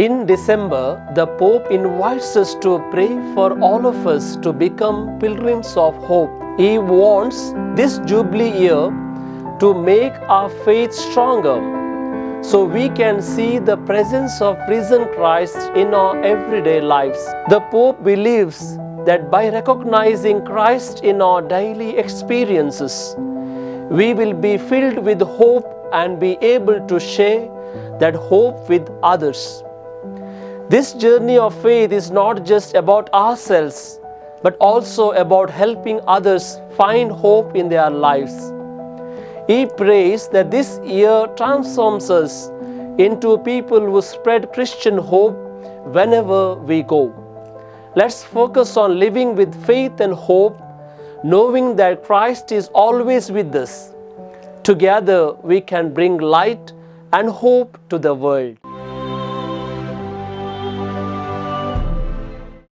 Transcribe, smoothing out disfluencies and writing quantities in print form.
In December, the Pope invites us to pray for all of us to become pilgrims of hope. He wants this Jubilee year to make our faith stronger so we can see the presence of risen Christ in our everyday lives. The Pope believes that by recognizing Christ in our daily experiences, we will be filled with hope and be able to share that hope with others. This journey of faith is not just about ourselves, but also about helping others find hope in their lives. He prays that this year transforms us into people who spread Christian hope whenever we go. Let's focus on living with faith and hope, knowing that Christ is always with us. Together we can bring light and hope to the world.